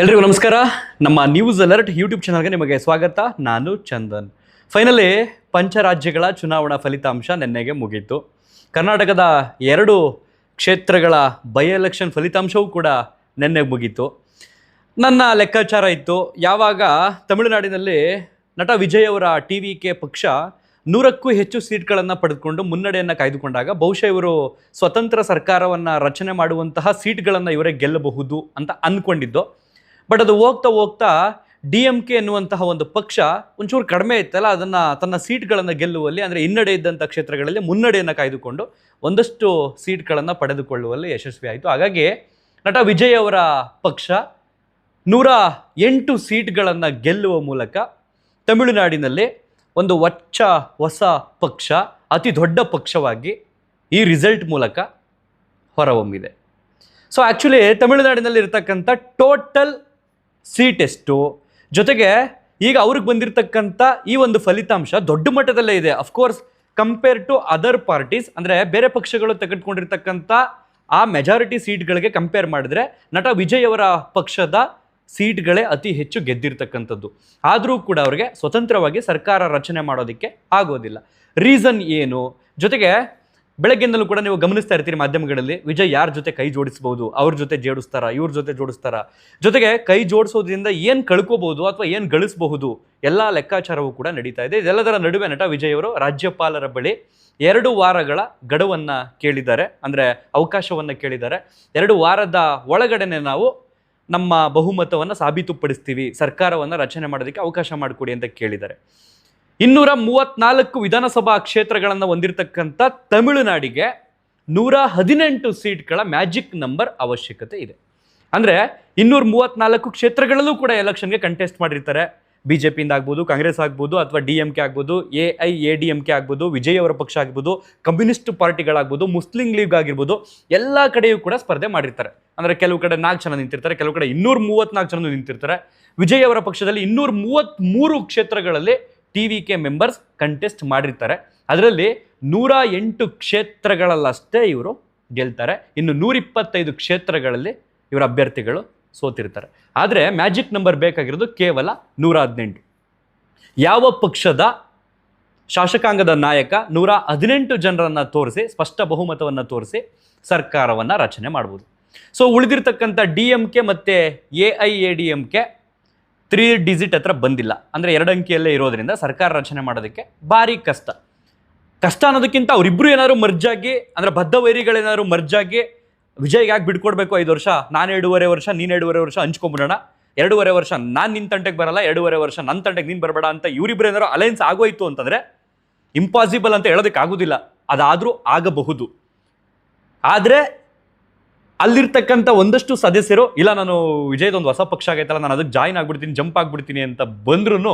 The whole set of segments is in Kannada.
ಎಲ್ರಿಗೂ ನಮಸ್ಕಾರ. ನಮ್ಮ ನ್ಯೂಸ್ ಅಲರ್ಟ್ ಯೂಟ್ಯೂಬ್ ಚಾನಲ್ಗೆ ನಿಮಗೆ ಸ್ವಾಗತ. ನಾನು ಚಂದನ್. ಫೈನಲಿ ಪಂಚರಾಜ್ಯಗಳ ಚುನಾವಣಾ ಫಲಿತಾಂಶ ನಿನ್ನೆಗೆ ಮುಗೀತು. ಕರ್ನಾಟಕದ 2 ಕ್ಷೇತ್ರಗಳ ಬೈ ಎಲೆಕ್ಷನ್ ಫಲಿತಾಂಶವೂ ಕೂಡ ನಿನ್ನೆ ಮುಗೀತು. ನನ್ನ ಲೆಕ್ಕಾಚಾರ ಇತ್ತು, ಯಾವಾಗ ತಮಿಳುನಾಡಿನಲ್ಲಿ ನಟ ವಿಜಯ್ ಅವರ TVK ಪಕ್ಷ 100ಕ್ಕೂ ಹೆಚ್ಚು ಸೀಟ್ಗಳನ್ನು ಪಡೆದುಕೊಂಡು ಮುನ್ನಡೆಯನ್ನು ಕಾಯ್ದುಕೊಂಡಾಗ ಬಹುಶಃ ಇವರು ಸ್ವತಂತ್ರ ಸರ್ಕಾರವನ್ನು ರಚನೆ ಮಾಡುವಂತಹ ಸೀಟ್ಗಳನ್ನು ಇವರೇ ಗೆಲ್ಲಬಹುದು ಅಂತ ಅಂದ್ಕೊಂಡಿದ್ದು. ಬಟ್ ಅದು ಹೋಗ್ತಾ ಹೋಗ್ತಾ DMK ಎನ್ನುವಂತಹ ಒಂದು ಪಕ್ಷ ಒಂಚೂರು ಕಡಿಮೆ ಇತ್ತಲ್ಲ, ಅದನ್ನು ತನ್ನ ಸೀಟ್ಗಳನ್ನು ಗೆಲ್ಲುವಲ್ಲಿ, ಅಂದರೆ ಹಿನ್ನಡೆ ಇದ್ದಂಥ ಕ್ಷೇತ್ರಗಳಲ್ಲಿ ಮುನ್ನಡೆಯನ್ನು ಕಾಯ್ದುಕೊಂಡು ಒಂದಷ್ಟು ಸೀಟ್ಗಳನ್ನು ಪಡೆದುಕೊಳ್ಳುವಲ್ಲಿ ಯಶಸ್ವಿ ಆಯಿತು. ಹಾಗಾಗಿ ನಟ ವಿಜಯ್ ಅವರ ಪಕ್ಷ 108 ಸೀಟ್ಗಳನ್ನು ಗೆಲ್ಲುವ ಮೂಲಕ ತಮಿಳುನಾಡಿನಲ್ಲಿ ಒಂದು ಹೊಸ ಪಕ್ಷ, ಅತಿ ದೊಡ್ಡ ಪಕ್ಷವಾಗಿ ಈ ರಿಸಲ್ಟ್ ಮೂಲಕ ಹೊರಹೊಮ್ಮಿದೆ. ಸೊ ಆ್ಯಕ್ಚುಲಿ ತಮಿಳುನಾಡಿನಲ್ಲಿ ಇರ್ತಕ್ಕಂಥ ಟೋಟಲ್ ಸೀಟ್ ಎಷ್ಟು, ಜೊತೆಗೆ ಈಗ ಅವ್ರಿಗೆ ಬಂದಿರತಕ್ಕಂಥ ಈ ಒಂದು ಫಲಿತಾಂಶ ದೊಡ್ಡ ಮಟ್ಟದಲ್ಲೇ ಇದೆ. Of course compare to other parties, ಅಂದರೆ ಬೇರೆ ಪಕ್ಷಗಳು ತೆಗೆದುಕೊಂಡಿರ್ತಕ್ಕಂಥ ಆ ಮೆಜಾರಿಟಿ ಸೀಟ್ಗಳಿಗೆ ಕಂಪೇರ್ ಮಾಡಿದ್ರೆ ನಟ ವಿಜಯ್ ಅವರ ಪಕ್ಷದ ಸೀಟ್ಗಳೇ ಅತಿ ಹೆಚ್ಚು ಗೆದ್ದಿರ್ತಕ್ಕಂಥದ್ದು. ಆದರೂ ಕೂಡ ಅವರಿಗೆ ಸ್ವತಂತ್ರವಾಗಿ ಸರ್ಕಾರ ರಚನೆ ಮಾಡೋದಕ್ಕೆ ಆಗೋದಿಲ್ಲ. ರೀಸನ್ ಏನು? ಜೊತೆಗೆ ಬೆಳಗ್ಗೆಯಿಂದಲೂ ಕೂಡ ನೀವು ಗಮನಿಸ್ತಾ ಇರ್ತೀರಿ ಮಾಧ್ಯಮಗಳಲ್ಲಿ, ವಿಜಯ್ ಯಾರ ಜೊತೆ ಕೈ ಜೋಡಿಸ್ಬೋದು, ಅವ್ರ ಜೊತೆ ಜೋಡಿಸ್ತಾರ, ಇವ್ರ ಜೊತೆ ಜೋಡಿಸ್ತಾರ, ಜೊತೆಗೆ ಕೈ ಜೋಡಿಸೋದ್ರಿಂದ ಏನು ಕಳ್ಕೋಬಹುದು ಅಥವಾ ಏನು ಗಳಿಸಬಹುದು, ಎಲ್ಲ ಲೆಕ್ಕಾಚಾರವೂ ಕೂಡ ನಡೀತಾ ಇದೆ. ಇದೆಲ್ಲದರ ನಡುವೆ ನಟ ವಿಜಯ್ ಅವರು ರಾಜ್ಯಪಾಲರ ಬಳಿ 2 ವಾರಗಳ ಗಡುವನ್ನು ಕೇಳಿದ್ದಾರೆ, ಅಂದರೆ ಅವಕಾಶವನ್ನು ಕೇಳಿದ್ದಾರೆ. 2 ವಾರದ ಒಳಗಡೆನೆ ನಾವು ನಮ್ಮ ಬಹುಮತವನ್ನು ಸಾಬೀತುಪಡಿಸ್ತೀವಿ, ಸರ್ಕಾರವನ್ನು ರಚನೆ ಮಾಡೋದಕ್ಕೆ ಅವಕಾಶ ಮಾಡಿಕೊಡಿ ಅಂತ ಕೇಳಿದ್ದಾರೆ. 234 ವಿಧಾನಸಭಾ ಕ್ಷೇತ್ರಗಳನ್ನು ಹೊಂದಿರತಕ್ಕಂಥ ತಮಿಳುನಾಡಿಗೆ 118 ಸೀಟ್ಗಳ ಮ್ಯಾಜಿಕ್ ನಂಬರ್ ಅವಶ್ಯಕತೆ ಇದೆ. ಅಂದರೆ 234 ಕ್ಷೇತ್ರಗಳಲ್ಲೂ ಕೂಡ ಎಲೆಕ್ಷನ್ಗೆ ಕಂಟೆಸ್ಟ್ ಮಾಡಿರ್ತಾರೆ. BJPಯಿಂದ ಆಗ್ಬೋದು, ಕಾಂಗ್ರೆಸ್ ಆಗ್ಬೋದು, ಅಥವಾ DMK ಆಗ್ಬೋದು, AIADMK ಆಗ್ಬೋದು, ವಿಜಯ್ ಅವರ ಪಕ್ಷ ಆಗ್ಬೋದು, ಕಮ್ಯುನಿಸ್ಟ್ ಪಾರ್ಟಿಗಳಾಗ್ಬೋದು, ಮುಸ್ಲಿಂ ಲೀಗ್ ಆಗಿರ್ಬೋದು, ಎಲ್ಲ ಕಡೆಯೂ ಕೂಡ ಸ್ಪರ್ಧೆ ಮಾಡಿರ್ತಾರೆ. ಅಂದರೆ ಕೆಲವು ಕಡೆ 4 ಜನ ನಿಂತಿರ್ತಾರೆ, ಕೆಲವು ಕಡೆ 234 ಜನ ನಿಂತಿರ್ತಾರೆ. ವಿಜಯ್ ಅವರ ಪಕ್ಷದಲ್ಲಿ 233 ಕ್ಷೇತ್ರಗಳಲ್ಲಿ TVK ಮೆಂಬರ್ಸ್ ಕಂಟೆಸ್ಟ್ ಮಾಡಿರ್ತಾರೆ. ಅದರಲ್ಲಿ 108 ಕ್ಷೇತ್ರಗಳಲ್ಲಷ್ಟೇ ಇವರು ಗೆಲ್ತಾರೆ. ಇನ್ನು 125 ಕ್ಷೇತ್ರಗಳಲ್ಲಿ ಇವರ ಅಭ್ಯರ್ಥಿಗಳು ಸೋತಿರ್ತಾರೆ. ಆದರೆ ಮ್ಯಾಜಿಕ್ ನಂಬರ್ ಬೇಕಾಗಿರೋದು ಕೇವಲ 118. ಯಾವ ಪಕ್ಷದ ಶಾಸಕಾಂಗದ ನಾಯಕ 118 ಜನರನ್ನು ತೋರಿಸಿ, ಸ್ಪಷ್ಟ ಬಹುಮತವನ್ನು ತೋರಿಸಿ ಸರ್ಕಾರವನ್ನು ರಚನೆ ಮಾಡ್ಬೋದು. ಸೊ ಉಳಿದಿರ್ತಕ್ಕಂಥ DMK ಮತ್ತು AIADMK 3 ಡಿಜಿಟ್ ಹತ್ರ ಬಂದಿಲ್ಲ, ಅಂದರೆ 2 ಅಂಕಿಯಲ್ಲೇ ಇರೋದ್ರಿಂದ ಸರ್ಕಾರ ರಚನೆ ಮಾಡೋದಕ್ಕೆ ಭಾರಿ ಕಷ್ಟ ಅನ್ನೋದಕ್ಕಿಂತ ಅವರಿಬ್ಬರು ಏನಾದ್ರು ಮರ್ಜಾಗಿ, ಅಂದರೆ ಬದ್ಧ ವೈರಿಗಳೇನಾದ್ರು ಮರ್ಜಾಗಿ ವಿಜಯ್ಗೆ ಯಾಕೆ ಬಿಟ್ಕೊಡ್ಬೇಕು 5 ವರ್ಷ, ನಾನು 2.5 ವರ್ಷ, ನೀನು 2.5 ವರ್ಷ ಹಂಚ್ಕೊಂಬಿಡೋಣ, 2.5 ವರ್ಷ ನಾನು ನಿನ್ನ ತಂಟೆಗೆ ಬರಲ್ಲ, 2.5 ವರ್ಷ ನನ್ನ ತಂಟೆಗೆ ನೀನು ಬರಬೇಡ ಅಂತ ಇವರಿಬ್ಬರು ಏನಾದ್ರು ಅಲೈನ್ಸ್ ಆಗೋಯ್ತು ಅಂತಂದರೆ ಇಂಪಾಸಿಬಲ್ ಅಂತ ಹೇಳೋದಕ್ಕೆ ಆಗೋದಿಲ್ಲ, ಅದಾದರೂ ಆಗಬಹುದು. ಆದರೆ ಅಲ್ಲಿರ್ತಕ್ಕಂಥ ಒಂದಷ್ಟು ಸದಸ್ಯರು ಇಲ್ಲ, ನಾನು ವಿಜಯ್ದೊಂದು ಹೊಸ ಪಕ್ಷ ಆಗೈತಲ್ಲ, ನಾನು ಅದಕ್ಕೆ ಜಾಯಿನ್ ಆಗ್ಬಿಡ್ತೀನಿ, ಜಂಪ್ ಆಗ್ಬಿಡ್ತೀನಿ ಅಂತ ಬಂದ್ರೂ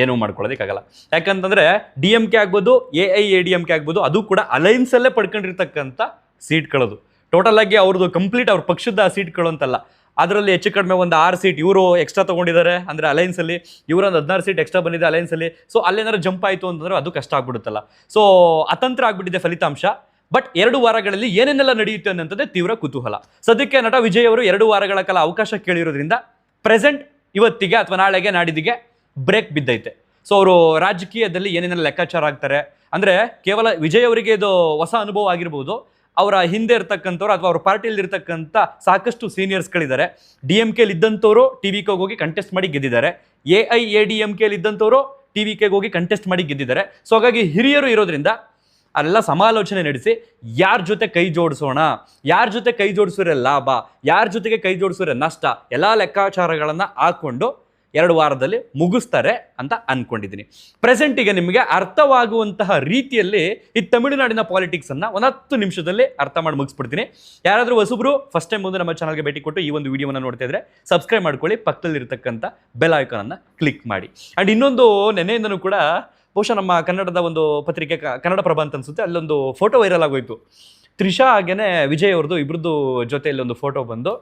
ಏನೂ ಮಾಡ್ಕೊಳ್ಳೋದಕ್ಕಾಗಲ್ಲ. ಯಾಕಂತಂದರೆ DMK ಆಗ್ಬೋದು, AIADMK ಆಗ್ಬೋದು, ಅದು ಕೂಡ ಅಲೈನ್ಸಲ್ಲೇ ಪಡ್ಕೊಂಡಿರ್ತಕ್ಕಂಥ ಸೀಟ್ಗಳದು. ಟೋಟಲ್ ಆಗಿ ಅವ್ರದ್ದು ಕಂಪ್ಲೀಟ್ ಅವ್ರ ಪಕ್ಷದ ಸೀಟ್ಗಳು ಅಂತಲ್ಲ, ಅದರಲ್ಲಿ ಹೆಚ್ಚು ಕಡಿಮೆ ಒಂದು 6 ಸೀಟ್ ಇವರು ಎಕ್ಸ್ಟ್ರಾ ತೊಗೊಂಡಿದ್ದಾರೆ, ಅಂದರೆ ಅಲೈನ್ಸಲ್ಲಿ ಇವರೊಂದು 16 ಸೀಟ್ ಎಕ್ಸ್ಟ್ರಾ ಬಂದಿದೆ ಅಲೈನ್ಸಲ್ಲಿ. ಸೊ ಅಲ್ಲೇನಾದ್ರು ಜಂಪ್ ಆಯಿತು ಅಂತಂದ್ರೆ ಅದು ಕಷ್ಟ ಆಗ್ಬಿಡುತ್ತಲ್ಲ. ಸೊ ಅತಂತ್ರ ಆಗ್ಬಿಟ್ಟಿದೆ ಫಲಿತಾಂಶ. ಬಟ್ 2 ವಾರಗಳಲ್ಲಿ ಏನೇನೆಲ್ಲ ನಡೆಯುತ್ತೆ ಅನ್ನೋಂಥದ್ದೇ ತೀವ್ರ ಕುತೂಹಲ. ಸದ್ಯಕ್ಕೆ ನಟ ವಿಜಯ್ ಅವರು 2 ವಾರಗಳ ಕಾಲ ಅವಕಾಶ ಕೇಳಿರೋದ್ರಿಂದ ಪ್ರೆಸೆಂಟ್ ಇವತ್ತಿಗೆ ಅಥವಾ ನಾಳೆಗೆ ನಾಡಿದ್ದಿಗೆ ಬ್ರೇಕ್ ಬಿದ್ದೈತೆ. ಸೊ ಅವರು ರಾಜಕೀಯದಲ್ಲಿ ಏನೇನೆಲ್ಲ ಲೆಕ್ಕಾಚಾರ ಆಗ್ತಾರೆ, ಅಂದರೆ ಕೇವಲ ವಿಜಯ್ ಅವರಿಗೆ ಇದು ಹೊಸ ಅನುಭವ ಆಗಿರ್ಬೋದು, ಅವರ ಹಿಂದೆ ಇರ್ತಕ್ಕಂಥವ್ರು ಅಥವಾ ಅವ್ರ ಪಾರ್ಟಿಯಲ್ಲಿ ಇರ್ತಕ್ಕಂಥ ಸಾಕಷ್ಟು ಸೀನಿಯರ್ಸ್ಗಳಿದ್ದಾರೆ. DMKಲಿ ಇದ್ದಂಥವ್ರು TVKಗೆ ಹೋಗಿ ಕಂಟೆಸ್ಟ್ ಮಾಡಿ ಗೆದ್ದಿದ್ದಾರೆ, AIADMKಲಿ ಇದ್ದಂಥವ್ರು TVKಗೆ ಹೋಗಿ ಕಂಟೆಸ್ಟ್ ಮಾಡಿ ಗೆದ್ದಿದ್ದಾರೆ. ಸೊ ಹಾಗಾಗಿ ಹಿರಿಯರು ಇರೋದ್ರಿಂದ ಅಲ್ಲೆಲ್ಲ ಸಮಾಲೋಚನೆ ನಡೆಸಿ ಯಾರ ಜೊತೆ ಕೈ ಜೋಡಿಸೋಣ, ಯಾರ ಜೊತೆ ಕೈ ಜೋಡಿಸಿದ್ರೆ ಲಾಭ, ಯಾರ ಜೊತೆಗೆ ಕೈ ಜೋಡಿಸಿದ್ರೆ ನಷ್ಟ, ಎಲ್ಲ ಲೆಕ್ಕಾಚಾರಗಳನ್ನು ಹಾಕ್ಕೊಂಡು 2 ವಾರದಲ್ಲಿ ಮುಗಿಸ್ತಾರೆ ಅಂತ ಅಂದ್ಕೊಂಡಿದ್ದೀನಿ. ಪ್ರೆಸೆಂಟಿಗೆ ನಿಮಗೆ ಅರ್ಥವಾಗುವಂತಹ ರೀತಿಯಲ್ಲಿ ಈ ತಮಿಳುನಾಡಿನ ಪಾಲಿಟಿಕ್ಸನ್ನು 10 ನಿಮಿಷದಲ್ಲಿ ಅರ್ಥ ಮಾಡಿ ಮುಗಿಸ್ಬಿಡ್ತೀನಿ. ಯಾರಾದರೂ ಹೊಸಬ್ರು ಫಸ್ಟ್ ಟೈಮ್ ಬಂದು ನಮ್ಮ ಚಾನಲ್ಗೆ ಭೇಟಿ ಕೊಟ್ಟು ಈ ಒಂದು ವಿಡಿಯೋವನ್ನು ನೋಡ್ತಾ ಇದ್ರೆ ಸಬ್ಸ್ಕ್ರೈಬ್ ಮಾಡ್ಕೊಳ್ಳಿ, ಪಕ್ಕದಲ್ಲಿರ್ತಕ್ಕಂಥ ಬೆಲ್ ಐಕಾನನ್ನು ಕ್ಲಿಕ್ ಮಾಡಿ. ಆ್ಯಂಡ್ ಇನ್ನೊಂದು, ನೆನೆಯಿಂದನೂ ಕೂಡ ಬಹುಶಃ ನಮ್ಮ ಕನ್ನಡದ ಒಂದು ಪತ್ರಿಕೆ ಕನ್ನಡಪ್ರಭ ಅಂತ ಅನ್ಸುತ್ತೆ, ಅಲ್ಲೊಂದು ಫೋಟೋ ವೈರಲ್ ಆಗೋಯ್ತು. ತ್ರಿಷಾ ಹಾಗೇನೆ ವಿಜಯ್ ಅವ್ರದ್ದು ಇಬ್ಬರದ್ದು ಜೊತೆಯಲ್ಲಿ ಒಂದು ಫೋಟೋ ಬಂದು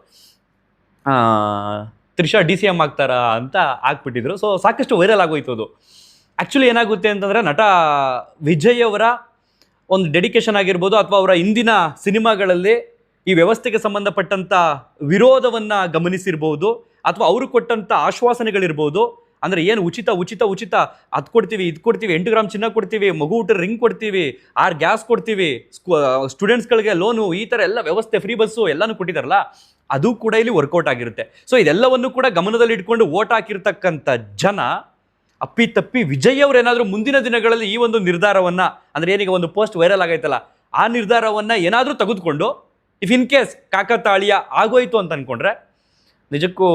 ತ್ರಿಷಾ DCM ಆಗ್ತಾರಾ ಅಂತ ಹಾಕ್ಬಿಟ್ಟಿದ್ರು. ಸೊ ಸಾಕಷ್ಟು ವೈರಲ್ ಆಗೋಯ್ತು ಅದು. ಆ್ಯಕ್ಚುಲಿ ಏನಾಗುತ್ತೆ ಅಂತಂದರೆ ನಟ ವಿಜಯ್ ಅವರ ಒಂದು ಡೆಡಿಕೇಶನ್ ಆಗಿರ್ಬೋದು, ಅಥವಾ ಅವರ ಇಂದಿನ ಸಿನಿಮಾಗಳಲ್ಲಿ ಈ ವ್ಯವಸ್ಥೆಗೆ ಸಂಬಂಧಪಟ್ಟಂಥ ವಿರೋಧವನ್ನು ಗಮನಿಸಿರ್ಬೋದು, ಅಥವಾ ಅವರು ಕೊಟ್ಟಂಥ ಆಶ್ವಾಸನೆಗಳಿರ್ಬೋದು, ಅಂದರೆ ಏನು ಉಚಿತ ಉಚಿತ ಉಚಿತ ಅದು ಕೊಡ್ತೀವಿ, ಇದು ಕೊಡ್ತೀವಿ, 8 ಗ್ರಾಮ್ ಚಿನ್ನ ಕೊಡ್ತೀವಿ, ಮಗು ಊಟ ರಿಂಗ್ ಕೊಡ್ತೀವಿ, 6 ಗ್ಯಾಸ್ ಕೊಡ್ತೀವಿ, ಸ್ಟೂಡೆಂಟ್ಸ್ಗಳಿಗೆ ಲೋನು, ಈ ಥರ ಎಲ್ಲ ವ್ಯವಸ್ಥೆ, ಫ್ರೀ ಬಸ್ಸು ಎಲ್ಲನೂ ಕೊಟ್ಟಿದ್ದಾರಲ್ಲ, ಅದು ಕೂಡ ಇಲ್ಲಿ ವರ್ಕೌಟ್ ಆಗಿರುತ್ತೆ. ಸೊ ಇದೆಲ್ಲವನ್ನು ಕೂಡ ಗಮನದಲ್ಲಿ ಇಟ್ಕೊಂಡು ವೋಟ್ ಹಾಕಿರ್ತಕ್ಕಂಥ ಜನ ಅಪ್ಪಿತಪ್ಪಿ ವಿಜಯ್ ಅವ್ರು ಏನಾದರೂ ಮುಂದಿನ ದಿನಗಳಲ್ಲಿ ಈ ಒಂದು ನಿರ್ಧಾರವನ್ನು, ಅಂದರೆ ಏನೀಗ ಒಂದು ಪೋಸ್ಟ್ ವೈರಲ್ ಆಗೈತಲ್ಲ, ಆ ನಿರ್ಧಾರವನ್ನು ಏನಾದರೂ ತೆಗೆದುಕೊಂಡು ಇಫ್ ಇನ್ ಕೇಸ್ ಕಾಕತಾಳೀಯ ಆಗೋಯ್ತು ಅಂತ ಅಂದ್ಕೊಂಡ್ರೆ, ನಿಜಕ್ಕೂ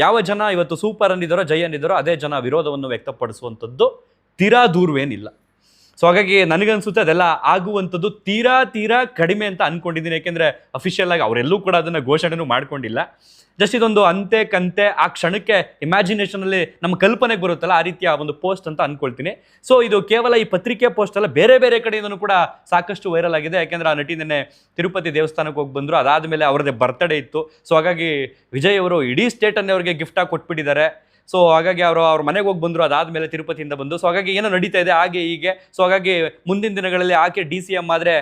ಯಾವ ಜನ ಇವತ್ತು ಸೂಪರ್ ಅಂದಿದ್ದಾರೋ, ಜೈ ಅಂದಿದ್ದಾರೋ ಅದೇ ಜನ ವಿರೋಧವನ್ನು ವ್ಯಕ್ತಪಡಿಸುವಂಥದ್ದು ತೀರಾ ದೂರವೇನಿಲ್ಲ. ಸೊ ಹಾಗಾಗಿ ನನಗನ್ಸುತ್ತೆ ಅದೆಲ್ಲ ಆಗುವಂಥದ್ದು ತೀರಾ ಕಡಿಮೆ ಅಂತ ಅಂದ್ಕೊಂಡಿದ್ದೀನಿ. ಯಾಕೆಂದರೆ ಅಫಿಷಿಯಲ್ ಆಗಿ ಅವರೆಲ್ಲೂ ಕೂಡ ಅದನ್ನು ಘೋಷಣೆನೂ ಮಾಡ್ಕೊಂಡಿಲ್ಲ. ಜಸ್ಟ್ ಇದೊಂದು ಅಂತೆ ಕಂತೆ ಆ ಕ್ಷಣಕ್ಕೆ ಇಮ್ಯಾಜಿನೇಷನಲ್ಲಿ ನಮ್ಮ ಕಲ್ಪನೆಗೆ ಬರುತ್ತಲ್ಲ, ಆ ರೀತಿಯ ಒಂದು ಪೋಸ್ಟ್ ಅಂತ ಅಂದ್ಕೊಳ್ತೀನಿ. ಸೊ ಇದು ಕೇವಲ ಈ ಪತ್ರಿಕೆ ಪೋಸ್ಟ್ ಅಲ್ಲ, ಬೇರೆ ಬೇರೆ ಕಡೆಯಿಂದನೂ ಕೂಡ ಸಾಕಷ್ಟು ವೈರಲ್ ಆಗಿದೆ. ಯಾಕೆಂದರೆ ಆ ನಟಿ ನಿನ್ನೆ ತಿರುಪತಿ ದೇವಸ್ಥಾನಕ್ಕೆ ಹೋಗಿ ಬಂದರು, ಅದಾದಮೇಲೆ ಅವ್ರದ್ದೇ ಬರ್ತ್ಡೇ ಇತ್ತು. ಸೊ ಹಾಗಾಗಿ ವಿಜಯ್ ಅವರು ಇಡೀ ಸ್ಟೇಟನ್ನೇ ಅವ್ರಿಗೆ ಗಿಫ್ಟಾಗಿ ಕೊಟ್ಬಿಟ್ಟಿದ್ದಾರೆ. ಸೊ ಹಾಗಾಗಿ ಅವ್ರ ಮನೆಗೆ ಹೋಗಿ ಬಂದರು, ಅದಾದಮೇಲೆ ತಿರುಪತಿಯಿಂದ ಬಂದು. ಸೊ ಹಾಗಾಗಿ ಏನೋ ನಡೀತಾ ಇದೆ ಹಾಗೆ ಹೀಗೆ. ಸೊ ಹಾಗಾಗಿ ಮುಂದಿನ ದಿನಗಳಲ್ಲಿ ಆಕೆ DCM ಆದರೆ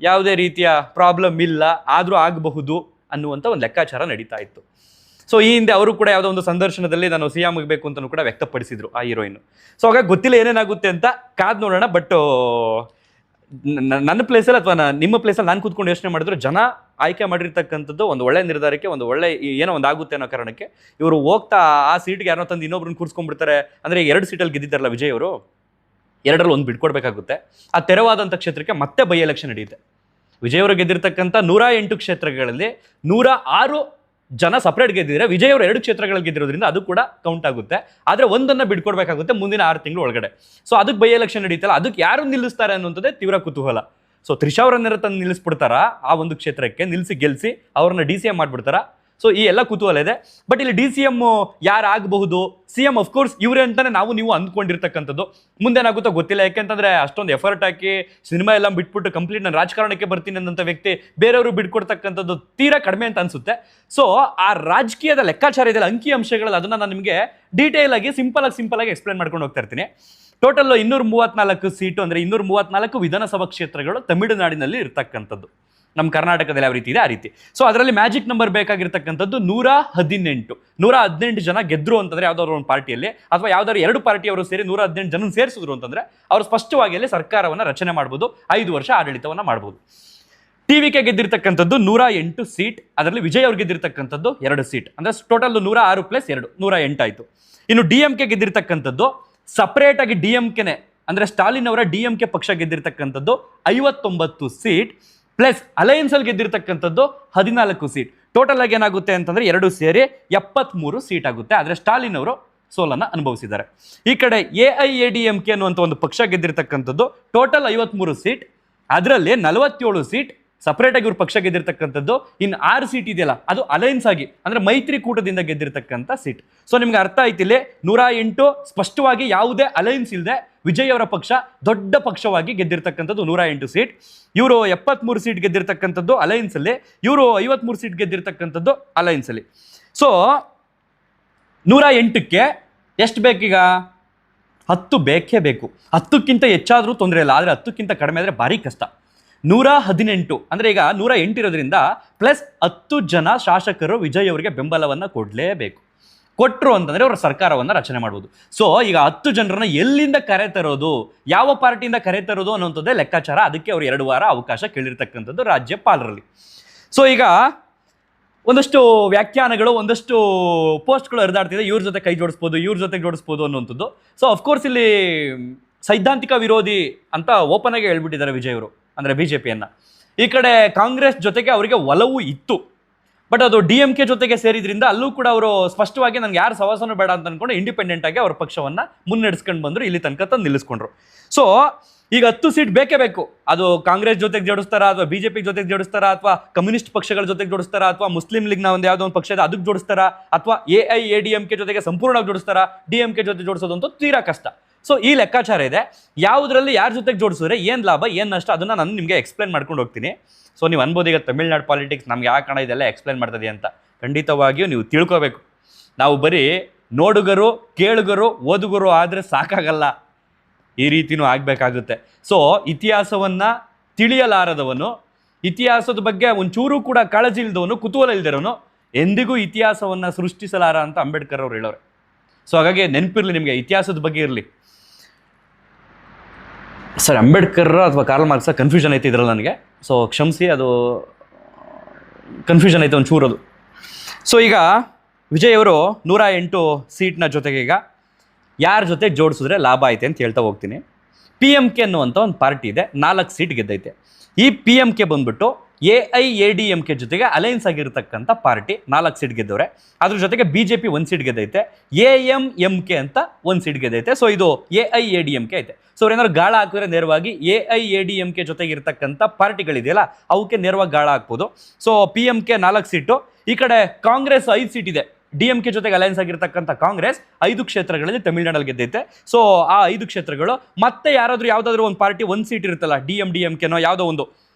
ಯಾವುದೇ ರೀತಿಯ ಪ್ರಾಬ್ಲಮ್ ಇಲ್ಲ, ಆದರೂ ಆಗಬಹುದು ಅನ್ನುವಂಥ ಒಂದು ಲೆಕ್ಕಾಚಾರ ನಡೀತಾ ಇತ್ತು. ಸೊ ಈ ಹಿಂದೆ ಅವರು ಕೂಡ ಯಾವುದೋ ಒಂದು ಸಂದರ್ಶನದಲ್ಲಿ ನಾನು CM ಆಗಬೇಕು ಅಂತಲೂ ಕೂಡ ವ್ಯಕ್ತಪಡಿಸಿದ್ರು ಆ ಹೀರೋಯಿನ್. ಸೊ ಹಾಗಾಗಿ ಗೊತ್ತಿಲ್ಲ ಏನೇನಾಗುತ್ತೆ ಅಂತ, ಕಾದ್ ನೋಡೋಣ. ಬಟ್ ನನ್ನ ಪ್ಲೇಸಲ್ಲಿ ಅಥವಾ ನಿಮ್ಮ ಪ್ಲೇಸಲ್ಲಿ ನಾನು ಕೂತ್ಕೊಂಡು ಯೋಚನೆ ಮಾಡಿದ್ರು, ಜನ ಆಯ್ಕೆ ಮಾಡಿರ್ತಕ್ಕಂಥದ್ದು ಒಂದು ಒಳ್ಳೆ ನಿರ್ಧಾರಕ್ಕೆ, ಒಂದು ಒಳ್ಳೆ ಏನೋ ಒಂದು ಆಗುತ್ತೆ ಅನ್ನೋ ಕಾರಣಕ್ಕೆ ಇವರು ಹೋಗ್ತಾ ಆ ಸೀಟ್ಗೆ ಯಾರೋ ತಂದು ಇನ್ನೊಬ್ರನ್ನ ಕೂರಿಸ್ಕೊಂಡ್ಬಿಡ್ತಾರೆ. ಅಂದರೆ 2 ಸೀಟಲ್ಲಿ ಗೆದ್ದಿದ್ದಾರಲ್ಲ ವಿಜಯ್ ಅವರು, 2ರಲ್ಲಿ 1 ಬಿಟ್ಕೊಡ್ಬೇಕಾಗುತ್ತೆ. ಆ ತೆರವಾದಂಥ ಕ್ಷೇತ್ರಕ್ಕೆ ಮತ್ತೆ ಬೈ ಎಲೆಕ್ಷನ್ ನಡೆಯುತ್ತೆ. ವಿಜಯ್ ಅವರು ಗೆದ್ದಿರ್ತಕ್ಕಂಥ 108 ಕ್ಷೇತ್ರಗಳಲ್ಲಿ 106 ಜನ ಸಪ್ರೇಟ್ ಗೆದ್ದಿದ್ರೆ, ವಿಜಯ್ ಅವರು 2 ಕ್ಷೇತ್ರಗಳಲ್ಲಿ ಗೆದ್ದಿರೋದ್ರಿಂದ ಅದು ಕೂಡ ಕೌಂಟ್ ಆಗುತ್ತೆ. ಆದರೆ ಒಂದನ್ನು ಬಿಟ್ಕೊಡ್ಬೇಕಾಗುತ್ತೆ ಮುಂದಿನ 6 ತಿಂಗಳು ಒಳಗಡೆ. ಸೊ ಅದಕ್ಕೆ ಬೈ ಎಲೆಕ್ಷನ್ ನಡೀತಲ್ಲ, ಅದಕ್ಕೆ ಯಾರು ನಿಲ್ಲಿಸ್ತಾರೆ ಅನ್ನುವಂಥದ್ದೇ ತೀವ್ರ ಕುತೂಹಲ. ಸೊ ತ್ರಿಷಾ ಅವರನ್ನೆಲ್ಲ ತಂದು ನಿಲ್ಲಿಸ್ಬಿಡ್ತಾರಾ ಆ ಒಂದು ಕ್ಷೇತ್ರಕ್ಕೆ, ನಿಲ್ಲಿಸಿ ಗೆಲ್ಲಿಸಿ ಅವ್ರನ್ನ DCM ಮಾಡಿಬಿಡ್ತಾರಾ? ಸೊ ಈ ಎಲ್ಲ ಕುತೂಹಲ ಇದೆ. ಬಟ್ ಇಲ್ಲಿ DCM ಯಾರು ಆಗಬಹುದು, CM ಅಫ್ಕೋರ್ಸ್ ಇವರೇ ಅಂತಾನೆ ನೀವು ಅಂದ್ಕೊಂಡಿರ್ತಕ್ಕಂಥದ್ದು. ಮುಂದೇನಾಗುತ್ತೋ ಗೊತ್ತಿಲ್ಲ. ಯಾಕೆಂತಂದ್ರೆ ಅಷ್ಟೊಂದು ಎಫರ್ಟ್ ಹಾಕಿ ಸಿನಿಮಾ ಎಲ್ಲ ಬಿಟ್ಬಿಟ್ಟು ಕಂಪ್ಲೀಟ್ ನಾನು ರಾಜಕಾರಣಕ್ಕೆ ಬರ್ತೀನಿ ಅನ್ನೋಂಥ ವ್ಯಕ್ತಿ ಬೇರೆಯವರು ಬಿಟ್ಕೊಡ್ತಕ್ಕಂಥದ್ದು ತೀರಾ ಕಡಿಮೆ ಅಂತ ಅನ್ಸುತ್ತೆ. ಸೊ ಆ ರಾಜಕೀಯದ ಲೆಕ್ಕಾಚಾರ ಇದೆಯಲ್ಲ, ಅಂಕಿ ಅಂಶಗಳಲ್ಲಿ, ಅದನ್ನ ನಾನು ನಿಮಗೆ ಡೀಟೇಲ್ ಆಗಿ ಸಿಂಪಲ್ ಆಗಿ ಎಕ್ಸ್ಪ್ಲೇನ್ ಮಾಡ್ಕೊಂಡು ಹೋಗ್ತಾ ಇರ್ತೀನಿ. ಟೋಟಲ್ 234 ಸೀಟು, ಅಂದರೆ 234 ವಿಧಾನಸಭಾ ಕ್ಷೇತ್ರಗಳು ತಮಿಳುನಾಡಿನಲ್ಲಿ ಇರ್ತಕ್ಕಂಥದ್ದು. ನಮ್ಮ ಕರ್ನಾಟಕದಲ್ಲಿ ಯಾವ ರೀತಿ ಇದೆ ಆ ರೀತಿ. ಸೊ ಅದರಲ್ಲಿ ಮ್ಯಾಜಿಕ್ ನಂಬರ್ ಬೇಕಾಗಿರ್ತಕ್ಕಂಥದ್ದು 118. 118 ಜನ ಗೆದ್ರು ಅಂತಂದ್ರೆ ಯಾವ್ದಾದ್ರು ಒಂದು ಪಾರ್ಟಿಯಲ್ಲಿ, ಅಥವಾ ಯಾವ್ದಾದ್ರು 2 ಪಾರ್ಟಿಯವರು ಸೇರಿ 118 ಜನ ಸೇರಿಸಿದ್ರು ಅಂತಂದ್ರೆ ಅವರು ಸ್ಪಷ್ಟವಾಗಿ ಅಲ್ಲಿ ಸರ್ಕಾರವನ್ನು ರಚನೆ ಮಾಡ್ಬೋದು, 5 ವರ್ಷ ಆಡಳಿತವನ್ನು ಮಾಡ್ಬೋದು. TVK ಗೆದ್ದಿರ್ತಕ್ಕಂಥದ್ದು 108 ಸೀಟ್, ಅದರಲ್ಲಿ ವಿಜಯ್ ಅವ್ರು ಗೆದ್ದಿರ್ತಕ್ಕಂಥದ್ದು 2 ಸೀಟ್, ಅಂದ್ರೆ ಟೋಟಲ್ 106 + 2 108 ಆಯಿತು. ಇನ್ನು DMK ಗೆದ್ದಿರ್ತಕ್ಕಂಥದ್ದು ಸಪರೇಟ್ ಆಗಿ DMKನೇ, ಅಂದ್ರೆ ಸ್ಟಾಲಿನ್ ಅವರ DMK ಪಕ್ಷ ಗೆದ್ದಿರ್ತಕ್ಕಂಥದ್ದು 59 ಸೀಟ್, ಪ್ಲಸ್ ಅಲಯನ್ಸ್ ಅಲ್ಲಿ ಗೆದ್ದಿರ್ತಕ್ಕಂಥದ್ದು 14 ಸೀಟ್. ಟೋಟಲ್ ಆಗಿ ಏನಾಗುತ್ತೆ ಅಂತಂದ್ರೆ 2 ಸೇರಿ 73 ಸೀಟ್ ಆಗುತ್ತೆ. ಆದರೆ ಸ್ಟಾಲಿನ್ ಅವರು ಸೋಲನ್ನು ಅನುಭವಿಸಿದ್ದಾರೆ. ಈ ಕಡೆ AIADMK ಅನ್ನುವಂಥ ಒಂದು ಪಕ್ಷ ಗೆದ್ದಿರ್ತಕ್ಕಂಥದ್ದು ಟೋಟಲ್ 53 ಸೀಟ್, ಅದರಲ್ಲಿ 47 ಸೀಟ್ ಸಪರೇಟ್ ಆಗಿ ಇವ್ರ ಪಕ್ಷ ಗೆದ್ದಿರ್ತಕ್ಕಂಥದ್ದು. ಇನ್ನು 6 ಸೀಟ್ ಇದೆಯಲ್ಲ ಅದು ಅಲಯನ್ಸ್ ಆಗಿ, ಅಂದ್ರೆ ಮೈತ್ರಿಕೂಟದಿಂದ ಗೆದ್ದಿರ್ತಕ್ಕಂಥ ಸೀಟ್. ಸೊ ನಿಮ್ಗೆ ಅರ್ಥ ಆಯ್ತಿಲ್ಲಿ, 108 ಸ್ಪಷ್ಟವಾಗಿ ಯಾವುದೇ ಅಲಯನ್ಸ್ ಇಲ್ಲದೆ ವಿಜಯ್ ಅವರ ಪಕ್ಷ ದೊಡ್ಡ ಪಕ್ಷವಾಗಿ ಗೆದ್ದಿರ್ತಕ್ಕಂಥದ್ದು 108 ಸೀಟ್. ಇವರು 73 ಸೀಟ್ ಗೆದ್ದಿರ್ತಕ್ಕಂಥದ್ದು ಅಲಯನ್ಸ್ ಅಲ್ಲಿ, ಇವರು 53 ಸೀಟ್ ಗೆದ್ದಿರ್ತಕ್ಕಂಥದ್ದು ಅಲಯನ್ಸ್ ಅಲ್ಲಿ. ಸೊ 108ಕ್ಕೆ ಎಷ್ಟು ಬೇಕೀಗ? 10 ಬೇಕೇ ಬೇಕು. 10ಕ್ಕಿಂತ ಹೆಚ್ಚಾದರೂ ತೊಂದರೆ ಇಲ್ಲ, ಆದರೆ 10ಕ್ಕಿಂತ ಕಡಿಮೆ ಆದರೆ ಭಾರಿ ಕಷ್ಟ. 118 ಅಂದರೆ ಈಗ 108 ಇರೋದ್ರಿಂದ ಪ್ಲಸ್ 10 ಜನ ಶಾಸಕರು ವಿಜಯ್ ಅವರಿಗೆ ಬೆಂಬಲವನ್ನು ಕೊಡಲೇಬೇಕು. ಕೊಟ್ಟರು ಅಂತಂದರೆ ಅವರ ಸರ್ಕಾರವನ್ನು ರಚನೆ ಮಾಡ್ಬೋದು. ಸೊ ಈಗ 10 ಜನರನ್ನ ಎಲ್ಲಿಂದ ಕರೆತರೋದು, ಯಾವ ಪಾರ್ಟಿಯಿಂದ ಕರೆತರೋದು ಅನ್ನೋಂಥದ್ದೇ ಲೆಕ್ಕಾಚಾರ. ಅದಕ್ಕೆ ಅವರು 2 ವಾರ ಅವಕಾಶ ಕೇಳಿರ್ತಕ್ಕಂಥದ್ದು ರಾಜ್ಯಪಾಲರಲ್ಲಿ. ಸೊ ಈಗ ಒಂದಷ್ಟು ವ್ಯಾಖ್ಯಾನಗಳು, ಒಂದಷ್ಟು ಪೋಸ್ಟ್ಗಳು ಹರಿದಾಡ್ತಿದೆ, ಇವ್ರ ಜೊತೆ ಕೈ ಜೋಡಿಸ್ಬೋದು, ಇವ್ರ ಜೊತೆ ಜೋಡಿಸ್ಬೋದು ಅನ್ನುವಂಥದ್ದು. ಸೊ ಅಫ್ಕೋರ್ಸ್ ಇಲ್ಲಿ ಸೈದ್ಧಾಂತಿಕ ವಿರೋಧಿ ಅಂತ ಓಪನ್ ಆಗಿ ಹೇಳ್ಬಿಟ್ಟಿದ್ದಾರೆ ವಿಜಯ್ ಅವರು, ಅಂದರೆ BJPಯನ್ನು. ಈ ಕಡೆ ಕಾಂಗ್ರೆಸ್ ಜೊತೆಗೆ ಅವರಿಗೆ ಒಲವು ಇತ್ತು, ಬಟ್ ಅದು DMK ಜೊತೆಗೆ ಸೇರಿದ್ರಿಂದ ಅಲ್ಲೂ ಕೂಡ ಅವರು ಸ್ಪಷ್ಟವಾಗಿ ನನಗೆ ಯಾರು ಸವಾಸನೂ ಬೇಡ ಅಂತ ಅಂದ್ಕೊಂಡು ಇಂಡಿಪೆಂಡೆಂಟ್ ಆಗಿ ಅವ್ರ ಪಕ್ಷವನ್ನು ಮುನ್ನಡೆಸ್ಕೊಂಡು ಬಂದರು, ಇಲ್ಲಿ ತನಕ ತಂದು ನಿಲ್ಲಿಸ್ಕೊಂಡ್ರು. ಸೊ ಈಗ 10 ಸೀಟ್ ಬೇಕೇ ಬೇಕು. ಅದು ಕಾಂಗ್ರೆಸ್ ಜೊತೆಗೆ ಜೋಡಿಸ್ತಾರಾ, ಅಥವಾ BJP ಜೊತೆಗೆ ಜೋಡಿಸ್ತಾರಾ, ಅಥವಾ ಕಮ್ಯುನಿಸ್ಟ್ ಪಕ್ಷಗಳ ಜೊತೆಗೆ ಜೋಡಿಸ್ತಾರಾ, ಅಥವಾ ಮುಸ್ಲಿಂ ಲೀಗ್ನ ಒಂದು ಯಾವುದೋ ಒಂದು ಪಕ್ಷ ಇದೆ ಅದಕ್ಕೆ ಜೋಡಿಸ್ತಾರಾ, ಅಥವಾ AIADMK ಜೊತೆಗೆ ಸಂಪೂರ್ಣವಾಗಿ ಜೋಡಿಸ್ತಾರಾ, DMK ಜೊತೆ ಜೋಡಿಸೋದು ಅಂತ ತೀರಾ ಕಷ್ಟ. ಸೊ ಈ ಲೆಕ್ಕಾಚಾರ ಇದೆ. ಯಾವುದರಲ್ಲಿ ಯಾರ ಜೊತೆಗೆ ಜೋಡಿಸಿದ್ರೆ ಏನು ಲಾಭ ಏನು ನಷ್ಟ ಅದನ್ನು ನಾನು ನಿಮಗೆ ಎಕ್ಸ್ಪ್ಲೇನ್ ಮಾಡ್ಕೊಂಡು ಹೋಗ್ತೀನಿ. ಸೊ ನೀವು ಅನ್ಬೋದು ಈಗ ತಮಿಳ್ನಾಡು ಪಾಲಿಟಿಕ್ಸ್ ನಮ್ಗೆ ಯಾಕೆ ಕಾಣ ಇದೆಲ್ಲ ಎಕ್ಸ್ಪ್ಲೇನ್ ಮಾಡ್ತದೆ ಅಂತ. ಖಂಡಿತವಾಗಿಯೂ ನೀವು ತಿಳ್ಕೋಬೇಕು. ನಾವು ಬರೀ ನೋಡುಗರು, ಕೇಳುಗರು, ಓದುಗರು ಆದರೆ ಸಾಕಾಗಲ್ಲ, ಈ ರೀತಿಯೂ ಆಗಬೇಕಾಗುತ್ತೆ. ಸೊ ಇತಿಹಾಸವನ್ನು ತಿಳಿಯಲಾರದವನು, ಇತಿಹಾಸದ ಬಗ್ಗೆ ಒಂಚೂರು ಕೂಡ ಕಾಳಜಿ ಇಲ್ದವನು, ಕುತೂಹಲ ಇಲ್ದಿರೋನು ಎಂದಿಗೂ ಇತಿಹಾಸವನ್ನು ಸೃಷ್ಟಿಸಲಾರ ಅಂತ ಅಂಬೇಡ್ಕರ್ ಅವ್ರು ಹೇಳೋರು. ಸೊ ಹಾಗಾಗಿ ನೆನಪಿರಲಿ ನಿಮಗೆ, ಇತಿಹಾಸದ ಬಗ್ಗೆ ಇರಲಿ. ಸರ್ ಅಂಬೇಡ್ಕರ್ ಅಥವಾ ಕಾರ್ಲ್ ಮಾರ್ಕ್ಸ ಕನ್ಫ್ಯೂಷನ್ ಐತೆ ಇದ್ರಲ್ಲಿ ನನಗೆ, ಸೊ ಕ್ಷಮಿಸಿ, ಅದು ಕನ್ಫ್ಯೂಷನ್ ಐತೆ ಒಂಚೂರು ಅದು. ಸೊ ಈಗ ವಿಜಯ್ ಅವರು 108 ಸೀಟ್ನ ಜೊತೆಗೆ ಈಗ ಯಾರ ಜೊತೆ ಜೋಡಿಸಿದ್ರೆ ಲಾಭ ಐತೆ ಅಂತ ಹೇಳ್ತಾ ಹೋಗ್ತೀನಿ. PMK ಅನ್ನುವಂಥ ಒಂದು ಪಾರ್ಟಿ ಇದೆ, 4 ಸೀಟ್ ಗೆದ್ದೈತೆ. ಈ PMK ಬಂದ್ಬಿಟ್ಟು AIADMK ಜೊತೆಗೆ ಅಲೈನ್ಸ್ ಆಗಿರ್ತಕ್ಕಂಥ ಪಾರ್ಟಿ, 4 ಸೀಟ್ ಗೆದ್ದವ್ರೆ. ಅದ್ರ ಜೊತೆಗೆ BJP 1 ಸೀಟ್ ಗೆದ್ದೈತೆ, AMMK ಅಂತ 1 ಸೀಟ್ ಗೆದ್ದೈತೆ. ಸೊ ಇದು AIADMK ಐತೆ. ಸೊ ಅವ್ರೇನಾದ್ರು ಗಾಳ ಹಾಕಿದ್ರೆ ನೇರವಾಗಿ AIADMK ಜೊತೆಗೆ ಇರ್ತಕ್ಕಂಥ ಪಾರ್ಟಿಗಳಿದೆಯಲ್ಲ ಅವಕ್ಕೆ ನೇರವಾಗಿ ಗಾಳ ಹಾಕ್ಬೋದು. ಸೊ PMK 4 ಸೀಟು, ಈ ಕಡೆ ಕಾಂಗ್ರೆಸ್ 5 ಸೀಟ್ ಇದೆ. DMK ಜೊತೆಗೆ ಅಲೈನ್ಸ್ ಆಗಿರ್ತಕ್ಕಂಥ ಕಾಂಗ್ರೆಸ್ 5 ಕ್ಷೇತ್ರಗಳಲ್ಲಿ ತಮಿಳುನಾಡಲ್ಲಿ ಗೆದ್ದೈತೆ. ಸೊ ಆ 5 ಕ್ಷೇತ್ರಗಳು ಮತ್ತೆ ಯಾವುದಾದ್ರೂ ಒಂದು ಪಾರ್ಟಿ 1 ಸೀಟ್ ಇರುತ್ತಲ್ಲ, DMKನೋ ಯಾವುದೋ ಒಂದು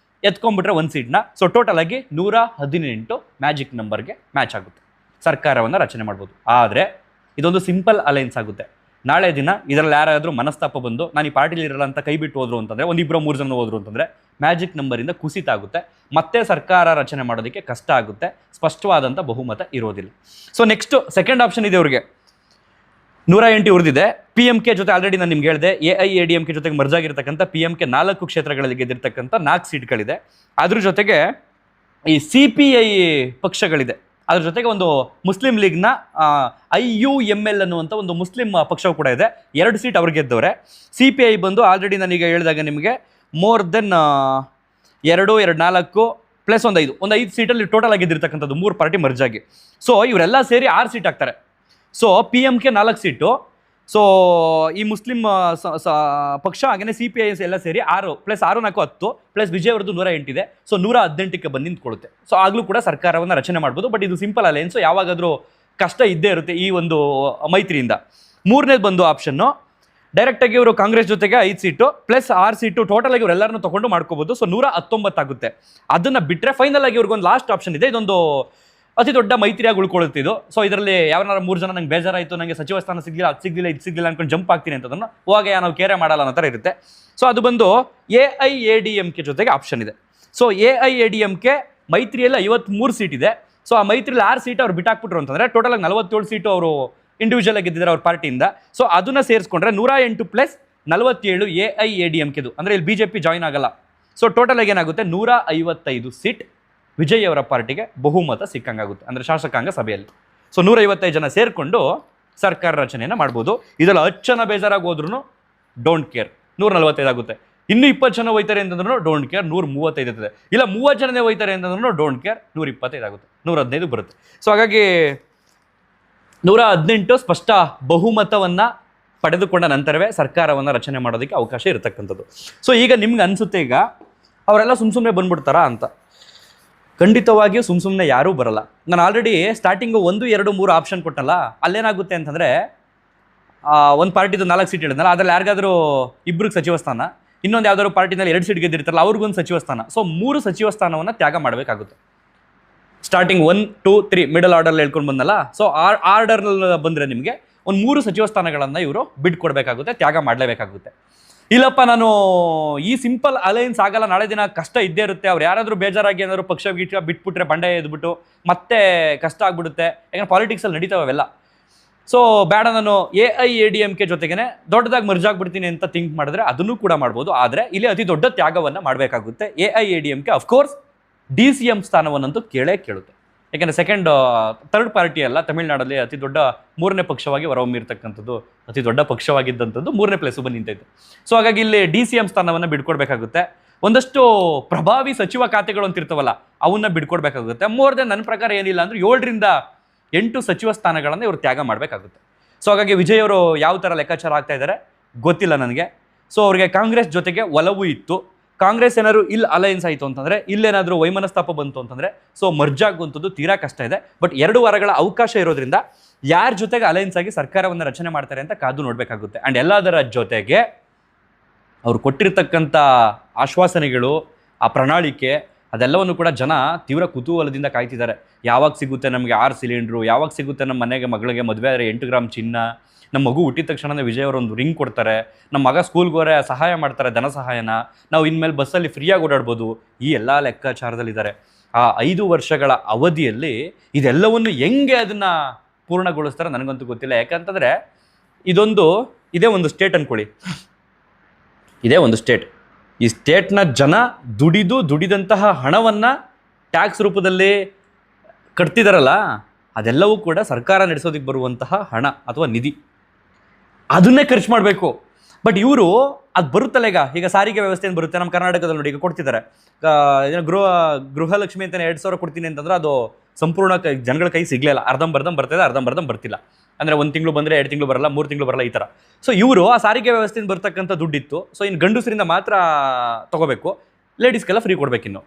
ಎತ್ಕೊಂಡ್ಬಿಟ್ರೆ 1 ಸೀಟ್ನ. ಸೊ ಟೋಟಲ್ ಆಗಿ 118 ಮ್ಯಾಜಿಕ್ ನಂಬರ್ಗೆ ಮ್ಯಾಚ್ ಆಗುತ್ತೆ, ಸರ್ಕಾರವನ್ನು ರಚನೆ ಮಾಡ್ಬೋದು. ಆದರೆ ಇದೊಂದು ಸಿಂಪಲ್ ಅಲೈನ್ಸ್ ಆಗುತ್ತೆ. ನಾಳೆ ದಿನ ಇದರಲ್ಲಿ ಯಾರಾದರೂ ಮನಸ್ತಾಪ ಬಂದು ನಾನು ಈ ಪಾರ್ಟಿಲಿ ಇರಲ್ಲ ಅಂತ ಕೈ ಬಿಟ್ಟು ಹೋದ್ರು ಅಂತಂದರೆ, 1-2-3 ಜನ ಹೋದ್ರು ಅಂತಂದರೆ ಮ್ಯಾಜಿಕ್ ನಂಬರಿಂದ ಕುಸಿತ ಆಗುತ್ತೆ, ಮತ್ತೆ ಸರ್ಕಾರ ರಚನೆ ಮಾಡೋದಕ್ಕೆ ಕಷ್ಟ ಆಗುತ್ತೆ, ಸ್ಪಷ್ಟವಾದಂಥ ಬಹುಮತ ಇರೋದಿಲ್ಲ. ಸೊ ನೆಕ್ಸ್ಟ್ ಸೆಕೆಂಡ್ ಆಪ್ಷನ್ ಇದೆ ಅವ್ರಿಗೆ, 108 ಉಳಿದಿದೆ. PMK ಜೊತೆ ಆಲ್ರೆಡಿ ನಾನು ನಿಮ್ಗೆ ಹೇಳಿದೆ, AIADMK ಜೊತೆಗೆ ಮರ್ಜ್ ಆಗಿರ್ತಕ್ಕಂಥ PMK 4 ಕ್ಷೇತ್ರಗಳಲ್ಲಿ ಗೆದ್ದಿರ್ತಕ್ಕಂಥ 4 ಸೀಟ್ಗಳಿದೆ. ಅದ್ರ ಜೊತೆಗೆ ಈ CPI ಪಕ್ಷಗಳಿದೆ. ಅದ್ರ ಜೊತೆಗೆ ಒಂದು ಮುಸ್ಲಿಂ ಲೀಗ್ನ IUML ಅನ್ನುವಂಥ ಒಂದು ಮುಸ್ಲಿಂ ಪಕ್ಷವು ಕೂಡ ಇದೆ, 2 ಸೀಟ್ ಅವ್ರಿಗೆ ಗೆದ್ದವ್ರೆ. CPI ಬಂದು ಆಲ್ರೆಡಿ ನಾನೀಗ ಹೇಳಿದಾಗ ನಿಮಗೆ ಮೋರ್ ದೆನ್ 2, 4 ಪ್ಲಸ್ ಒಂದು 5 ಸೀಟಲ್ಲಿ ಟೋಟಲ್ ಆಗಿದ್ದಿರ್ತಕ್ಕಂಥದ್ದು 3 ಪಾರ್ಟಿ ಮರ್ಜ್ ಆಗಿ. ಸೊ ಇವರೆಲ್ಲ ಸೇರಿ 6 ಸೀಟ್ ಆಗ್ತಾರೆ. ಸೊ PMK 4 ಸೀಟು, ಸೊ ಈ ಮುಸ್ಲಿಂ ಪಕ್ಷ ಹಾಗೆಯೇ CPI ಎಲ್ಲ ಸೇರಿ 6 + 6 4 10 ಪ್ಲಸ್ ವಿಜಯ್ ಅವ್ರದ್ದು 108 ಇದೆ. ಸೊ 118ಕ್ಕೆ ಬಂದು ನಿಂತ್ಕೊಳ್ಳುತ್ತೆ. ಸೊ ಆಗಲೂ ಕೂಡ ಸರ್ಕಾರವನ್ನು ರಚನೆ ಮಾಡ್ಬೋದು. ಬಟ್ ಇದು ಸಿಂಪಲ್ ಅಲೈನ್ಸ್, ಯಾವಾಗಾದರೂ ಕಷ್ಟ ಇದ್ದೇ ಇರುತ್ತೆ ಈ ಒಂದು ಮೈತ್ರಿಯಿಂದ. ಮೂರನೇದು ಬಂದು ಆಪ್ಷನ್ನು, ಡೈರೆಕ್ಟಾಗಿ ಇವರು ಕಾಂಗ್ರೆಸ್ ಜೊತೆಗೆ 5 ಸೀಟು ಪ್ಲಸ್ 6 ಸೀಟು ಟೋಟಲ್ ಆಗಿ ಇವರೆಲ್ಲರನ್ನು ತೊಗೊಂಡು ಮಾಡ್ಕೋಬೋದು. ಸೊ 119 ಆಗುತ್ತೆ. ಅದನ್ನು ಬಿಟ್ಟರೆ ಫೈನಲ್ ಆಗಿ ಇವ್ರಿಗೊಂದು ಲಾಸ್ಟ್ ಆಪ್ಷನ್ ಇದೆ. ಇದೊಂದು ಅತಿ ದೊಡ್ಡ ಮೈತ್ರಿಯಾಗಿ ಉಳ್ಕೊಳ್ಳುತ್ತಿದ್ದು. ಸೊ ಇದರಲ್ಲಿ ಯಾವನಾರು 3 ಜನ ನಂಗೆ ಬೇಜಾರಾಯಿತು, ನನಗೆ ಸಚಿವ ಸ್ಥಾನ ಸಿಗಲಿಲ್ಲ, ಅದು ಸಿಗಲಿಲ್ಲ, ಇದು ಸಿಗಲಿಲ್ಲ ಅನ್ಕೊಂಡು ಜಂಪ್ ಆಗ್ತೀನಿ ಅಂತದನ್ನು ಹೋಗ ನಾವು ಕೇರೆ ಮಾಡಲ್ಲ ಅನ್ನೋ ಥರ ಇರುತ್ತೆ. ಸೊ ಅದು ಬಂದು AIADMK ಜೊತೆಗೆ ಆಪ್ಷನ್ ಇದೆ. ಸೊ AIADMK ಮೈತ್ರಿಯಲ್ಲಿ 53 ಸೀಟ್ ಇದೆ. ಸೊ ಆ ಮೈತ್ರಿಯಲ್ಲಿ 6 ಸೀಟ್ ಅವ್ರು ಬಿಟ್ಟಾಕ್ಬಿಟ್ರು ಅಂತಂದರೆ ಟೋಟಲ್ ಆಗಿ 47 ಸೀಟು ಅವರು ಇಂಡಿವಿಜುವಲ್ ಆಗಿ ಗೆದ್ದಿದ್ದಾರೆ ಅವ್ರ ಪಾರ್ಟಿಯಿಂದ. ಸೊ ಅದನ್ನು ಸೇರಿಸ್ಕೊಂಡ್ರೆ 108 + 47 AIADMKದು, ಅಂದರೆ ಇಲ್ಲಿ BJP ಜಾಯಿನ್ ಆಗಲ್ಲ. ಸೊ ಟೋಟಲ್ ಆಗಿ ಏನಾಗುತ್ತೆ, 155 ಸೀಟ್ ವಿಜಯ್ ಅವರ ಪಾರ್ಟಿಗೆ ಬಹುಮತ ಸಿಕ್ಕಂಗಾಗುತ್ತೆ, ಅಂದರೆ ಶಾಸಕಾಂಗ ಸಭೆಯಲ್ಲಿ. ಸೊ 155 ಜನ ಸೇರಿಕೊಂಡು ಸರ್ಕಾರ ರಚನೆಯನ್ನು ಮಾಡ್ಬೋದು. ಇದರಲ್ಲಿ 10 ಜನ ಬೇಜಾರಾಗಿ ಹೋದ್ರೂ ಡೋಂಟ್ ಕೇರ್, 145 ಆಗುತ್ತೆ. ಇನ್ನೂ 20 ಜನ ಹೋಯ್ತಾರೆ ಅಂತಂದ್ರೂ ಡೋಂಟ್ ಕೇರ್, 135 ಇರ್ತದೆ. ಇಲ್ಲ 30 ಜನನೇ ಹೋಯ್ತಾರೆ ಅಂತಂದ್ರೂ ಡೋಂಟ್ ಕೇರ್, 125 ಆಗುತ್ತೆ, 115 ಬರುತ್ತೆ. ಸೊ ಹಾಗಾಗಿ 118 ಸ್ಪಷ್ಟ ಬಹುಮತವನ್ನು ಪಡೆದುಕೊಂಡ ನಂತರವೇ ಸರ್ಕಾರವನ್ನು ರಚನೆ ಮಾಡೋದಕ್ಕೆ ಅವಕಾಶ ಇರತಕ್ಕಂಥದ್ದು. ಸೊ ಈಗ ನಿಮ್ಗೆ ಅನಿಸುತ್ತೆ, ಈಗ ಅವರೆಲ್ಲ ಸುಮ್ಮನೆ ಬಂದ್ಬಿಡ್ತಾರಾ ಅಂತ? ಖಂಡಿತವಾಗಿಯೂ ಸುಮ್ಮನೆ ಯಾರೂ ಬರಲ್ಲ. ನಾನು ಆಲ್ರೆಡಿ ಸ್ಟಾರ್ಟಿಂಗು 1, 2, 3 ಆಪ್ಷನ್ ಕೊಟ್ಟಲ್ಲ, ಅಲ್ಲೇನಾಗುತ್ತೆ ಅಂತಂದರೆ ಒಂದು ಪಾರ್ಟಿದು 4 ಸೀಟ್ ಹೇಳಿದ್ನಲ್ಲ, ಅದರಲ್ಲಿ ಯಾರಿಗಾದರೂ 2 ಸಚಿವ ಸ್ಥಾನ, ಇನ್ನೊಂದು ಯಾವ್ದಾದ್ರು ಪಾರ್ಟಿನಲ್ಲಿ 2 ಸೀಟ್ ಗೆದ್ದಿರ್ತಾರಲ್ಲ ಅವ್ರಿಗೊಂದು ಸಚಿವ ಸ್ಥಾನ. ಸೊ 3 ಸಚಿವ ಸ್ಥಾನವನ್ನು ತ್ಯಾಗ ಮಾಡಬೇಕಾಗುತ್ತೆ. ಸ್ಟಾರ್ಟಿಂಗ್ 1, 2, 3 ಮಿಡಲ್ ಆರ್ಡರ್ಲ್ಲಿ ಹೇಳ್ಕೊಂಡು ಬಂದಲ್ಲ. ಸೊ ಆರ್ಡರ್ನಲ್ಲಿ ಬಂದರೆ ನಿಮಗೆ ಒಂದು 3 ಸಚಿವ ಸ್ಥಾನಗಳನ್ನು ಇವರು ಬಿಟ್ಕೊಡ್ಬೇಕಾಗುತ್ತೆ, ತ್ಯಾಗ ಮಾಡಲೇಬೇಕಾಗುತ್ತೆ. ಇಲ್ಲಪ್ಪ ನಾನು ಈ ಸಿಂಪಲ್ ಅಲೈನ್ಸ್ ಆಗಲ್ಲ, ನಾಳೆ ದಿನ ಕಷ್ಟ ಇದ್ದೇ ಇರುತ್ತೆ, ಅವ್ರು ಯಾರಾದರೂ ಬೇಜಾರಾಗಿ ಏನಾದರೂ ಪಕ್ಷ ಬಿಟ್ಬಿಟ್ರೆ ಬಂಡೆ ಎದ್ಬಿಟ್ಟು ಮತ್ತೆ ಕಷ್ಟ ಆಗ್ಬಿಡುತ್ತೆ, ಯಾಕಂದ್ರೆ ಪಾಲಿಟಿಕ್ಸಲ್ಲಿ ನಡೀತಾವೆ ಅವೆಲ್ಲ. ಸೊ ಬೇಡ, ನಾನು AIADMK ಜೊತೆಗೇ ದೊಡ್ಡದಾಗಿ ಮರ್ಜ್ ಆಗ್ಬಿಡ್ತೀನಿ ಅಂತ ಥಿಂಕ್ ಮಾಡಿದ್ರೆ ಅದನ್ನು ಕೂಡ ಮಾಡ್ಬೋದು. ಆದರೆ ಇಲ್ಲಿ ಅತಿ ದೊಡ್ಡ ತ್ಯಾಗವನ್ನು ಮಾಡಬೇಕಾಗುತ್ತೆ. AIADMK ಅಫ್ಕೋರ್ಸ್ DCM ಸ್ಥಾನವನ್ನಂತೂ ಕೇಳುತ್ತೆ. ಯಾಕೆಂದರೆ ಥರ್ಡ್ ಪಾರ್ಟಿ ಅಲ್ಲ, ತಮಿಳುನಾಡಲ್ಲಿ ಅತಿ ದೊಡ್ಡ 3ನೇ ಪಕ್ಷವಾಗಿ ಹೊರಹೊಮ್ಮಿರ್ತಕ್ಕಂಥದ್ದು, ಅತಿ ದೊಡ್ಡ ಪಕ್ಷವಾಗಿದ್ದಂಥದ್ದು 3ನೇ ಪ್ಲೇಸು ಬಂದು ನಿಂತೈತೆ. ಸೊ ಹಾಗಾಗಿ ಇಲ್ಲಿ DCM ಸ್ಥಾನವನ್ನು ಬಿಟ್ಕೊಡ್ಬೇಕಾಗುತ್ತೆ. ಒಂದಷ್ಟು ಪ್ರಭಾವಿ ಸಚಿವ ಖಾತೆಗಳು ಅಂತ ಇರ್ತವಲ್ಲ ಅವನ್ನ ಬಿಟ್ಕೊಡ್ಬೇಕಾಗುತ್ತೆ. ಮೋರ್ ದೆನ್ ನನ್ನ ಪ್ರಕಾರ ಏನಿಲ್ಲ ಅಂದರೆ 7 ರಿಂದ 8 ಸಚಿವ ಸ್ಥಾನಗಳನ್ನು ಇವರು ತ್ಯಾಗ ಮಾಡಬೇಕಾಗುತ್ತೆ. ಸೊ ಹಾಗಾಗಿ ವಿಜಯ್ ಅವರು ಯಾವ ಥರ ಲೆಕ್ಕಾಚಾರ ಆಗ್ತಾ ಇದ್ದಾರೆ ಗೊತ್ತಿಲ್ಲ ನನಗೆ. ಸೊ ಅವ್ರಿಗೆ ಕಾಂಗ್ರೆಸ್ ಜೊತೆಗೆ ಒಲವು ಇತ್ತು. ಕಾಂಗ್ರೆಸ್ ಏನಾದ್ರು ಇಲ್ಲಿ ಅಲೈನ್ಸ್ ಆಯಿತು ಅಂತಂದರೆ, ಇಲ್ಲೇನಾದರೂ ವೈಮನಸ್ತಾಪ ಬಂತು ಅಂತಂದರೆ, ಸೊ ಮರ್ಜ್ ಆಗುವಂಥದ್ದು ತೀರಾ ಕಷ್ಟ ಇದೆ. ಬಟ್ 2 ವಾರಗಳ ಅವಕಾಶ ಇರೋದ್ರಿಂದ ಯಾರ ಜೊತೆಗೆ ಅಲೈನ್ಸ್ ಆಗಿ ಸರ್ಕಾರವನ್ನು ರಚನೆ ಮಾಡ್ತಾರೆ ಅಂತ ಕಾದು ನೋಡಬೇಕಾಗುತ್ತೆ. ಆ್ಯಂಡ್ ಎಲ್ಲದರ ಜೊತೆಗೆ ಅವರು ಕೊಟ್ಟಿರ್ತಕ್ಕಂಥ ಆಶ್ವಾಸನೆಗಳು, ಆ ಪ್ರಣಾಳಿಕೆ, ಅದೆಲ್ಲವನ್ನು ಕೂಡ ಜನ ತೀವ್ರ ಕುತೂಹಲದಿಂದ ಕಾಯ್ತಿದ್ದಾರೆ. ಯಾವಾಗ ಸಿಗುತ್ತೆ ನಮಗೆ 6 ಸಿಲಿಂಡ್ರು, ಯಾವಾಗ ಸಿಗುತ್ತೆ ನಮ್ಮ ಮಗಳಿಗೆ ಮದುವೆ ಆದರೆ 8 ಗ್ರಾಮ್ ಚಿನ್ನ, ನಮ್ಮ ಮಗು ಹುಟ್ಟಿದ ತಕ್ಷಣ ವಿಜಯ್ ಅವರು ಒಂದು ರಿಂಗ್ ಕೊಡ್ತಾರೆ, ನಮ್ಮ ಮಗ ಸ್ಕೂಲ್ಗೋರೆ ಸಹಾಯ ಮಾಡ್ತಾರೆ, ಧನ ಸಹಾಯನ, ನಾವು ಇನ್ಮೇಲೆ ಬಸ್ಸಲ್ಲಿ ಫ್ರೀಯಾಗಿ ಓಡಾಡ್ಬೋದು, ಈ ಎಲ್ಲ ಲೆಕ್ಕಾಚಾರದಲ್ಲಿದ್ದಾರೆ. ಆ 5 ವರ್ಷಗಳ ಅವಧಿಯಲ್ಲಿ ಇದೆಲ್ಲವನ್ನು ಹೆಂಗೆ ಅದನ್ನು ಪೂರ್ಣಗೊಳಿಸ್ತಾರೆ ನನಗಂತೂ ಗೊತ್ತಿಲ್ಲ. ಯಾಕಂತಂದರೆ ಇದೇ ಒಂದು ಸ್ಟೇಟ್ ಅಂದ್ಕೊಳ್ಳಿ, ಇದೇ ಒಂದು ಸ್ಟೇಟ್. ಈ ಸ್ಟೇಟ್ನ ಜನ ದುಡಿದಂತಹ ಹಣವನ್ನು ಟ್ಯಾಕ್ಸ್ ರೂಪದಲ್ಲಿ ಕಟ್ತಿದಾರಲ್ಲ, ಅದೆಲ್ಲವೂ ಕೂಡ ಸರ್ಕಾರ ನಡೆಸೋದಕ್ಕೆ ಬರುವಂತಹ ಹಣ ಅಥವಾ ನಿಧಿ, ಅದನ್ನೇ ಖರ್ಚು ಮಾಡಬೇಕು. ಬಟ್ ಇವರು ಅದು ಬರುತ್ತಲ್ಲ, ಈಗ ಸಾರಿಗೆ ವ್ಯವಸ್ಥೆ ಏನು ಬರುತ್ತೆ ನಮ್ಮ ಕರ್ನಾಟಕದಲ್ಲಿ ನೋಡಿ, ಈಗ ಕೊಡ್ತಿದ್ದಾರೆ ಗೃಹಲಕ್ಷ್ಮಿ ಅಂತ 2,000 ಕೊಡ್ತೀನಿ ಅಂತಂದ್ರೆ ಅದು ಸಂಪೂರ್ಣ ಜನಗಳ ಕೈ ಸಿಗಲಿಲ್ಲ, ಅರ್ಧಂಬರ್ಧಂ ಬರ್ತಿದೆ, ಅರ್ಧಂಬರ್ಧಂ ಬರ್ತಿಲ್ಲ. ಅಂದರೆ 1 ತಿಂಗಳು ಬಂದರೆ 2 ತಿಂಗಳು ಬರಲ್ಲ, 3 ತಿಂಗಳು ಬರಲ್ಲ, ಈ ಥರ. ಸೊ ಇವರು ಆ ಸಾರಿಗೆ ವ್ಯವಸ್ಥೆಯಿಂದ ಬರ್ತಕ್ಕಂಥ ದುಡ್ಡಿತ್ತು, ಸೊ ಇನ್ನು ಗಂಡಸರಿಂದ ಮಾತ್ರ ತೊಗೋಬೇಕು, ಲೇಡೀಸ್ಗೆಲ್ಲ ಫ್ರೀ ಕೊಡಬೇಕಿನ್ನು.